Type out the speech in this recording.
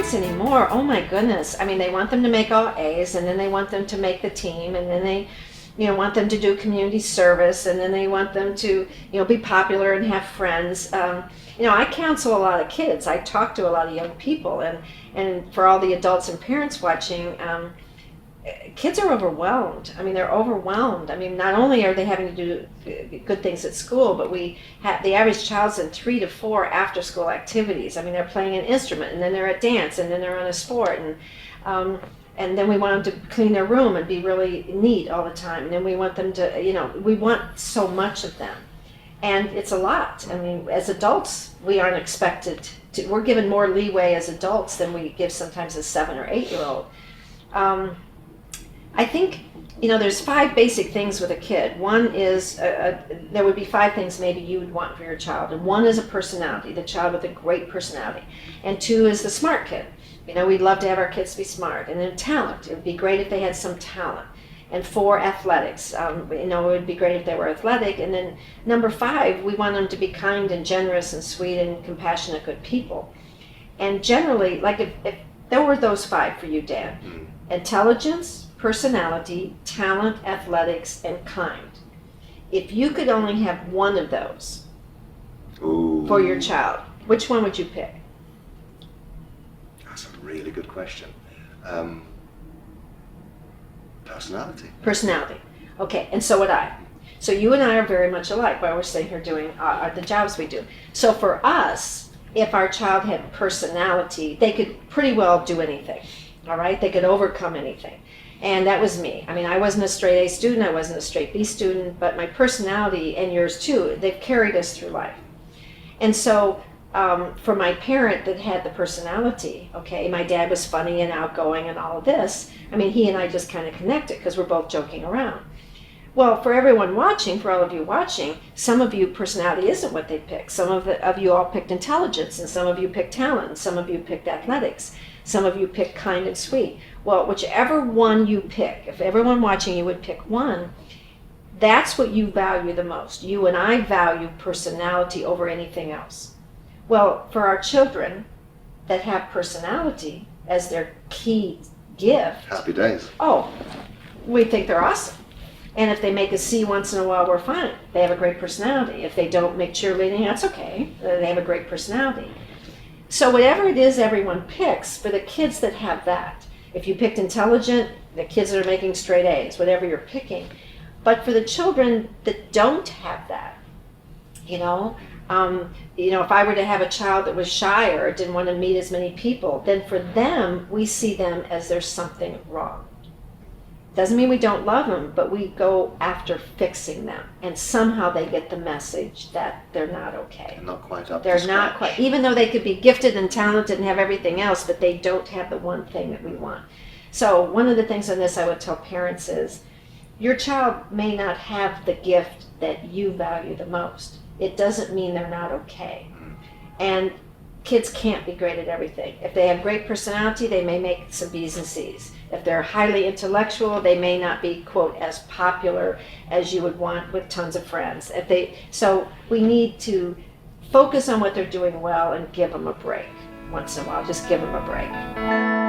parents anymore, oh my goodness, I mean, they want them to make all A's, and then they want them to make the team, and then they want them to do community service, and then they want them to, be popular and have friends. I counsel a lot of kids. I talk to a lot of young people, and for all the adults and parents watching, kids are overwhelmed. I mean, they're overwhelmed. I mean, not only are they having to do good things at school, but the average child's in 3 to 4 after-school activities. I mean, they're playing an instrument, and then they're at dance, and then they're on a sport, and then we want them to clean their room and be really neat all the time. And then we want them to, we want so much of them. And it's a lot. I mean, as adults, we aren't expected to, we're given more leeway as adults than we give sometimes a 7 or 8-year-old. I think, there's 5 basic things with a kid. One is, there would be 5 things maybe you would want for your child. And 1 is a personality, the child with a great personality. And 2 is the smart kid. We'd love to have our kids be smart. And then talent. It would be great if they had some talent. And 4, athletics. It would be great if they were athletic. And then number 5, we want them to be kind and generous and sweet and compassionate, good people. And generally, like if there were those 5 for you, Dan, intelligence, personality, talent, athletics, and kind. If you could only have 1 of those for your child, which one would you pick? That's a really good question. Personality. Personality. Okay, and so would I. So you and I are very much alike while we're sitting here doing the jobs we do. So for us, if our child had personality, they could pretty well do anything, all right? They could overcome anything. And that was me. I mean, I wasn't a straight A student, I wasn't a straight B student, but my personality, and yours too, they've carried us through life. And so for my parent that had the personality, okay, my dad was funny and outgoing and all of this, I mean, he and I just kind of connected because we're both joking around. Well, for everyone watching, for all of you watching, some of you, personality isn't what they picked. Some of you all picked intelligence, and some of you picked talent, and some of you picked athletics. Some of you picked kind and sweet. Well, whichever one you pick, if everyone watching you would pick 1, that's what you value the most. You and I value personality over anything else. Well, for our children that have personality as their key gift. Happy days. Oh, we think they're awesome. And if they make a C once in a while, we're fine. They have a great personality. If they don't make cheerleading, that's okay. They have a great personality. So whatever it is everyone picks, for the kids that have that, if you picked intelligent, the kids that are making straight A's, whatever you're picking. But for the children that don't have that, if I were to have a child that was shy or didn't want to meet as many people, then for them, we see them as there's something wrong. Doesn't mean we don't love them, but we go after fixing them. And somehow they get the message that they're not okay. They're not quite up to They're scratch. not quite, even though they could be gifted and talented and have everything else, but they don't have the one thing that we want. So one of the things on this I would tell parents is, your child may not have the gift that you value the most. It doesn't mean they're not okay. And kids can't be great at everything. If they have great personality, they may make some B's and C's. If they're highly intellectual, they may not be, quote, as popular as you would want with tons of friends. So we need to focus on what they're doing well and give them a break once in a while. Just give them a break.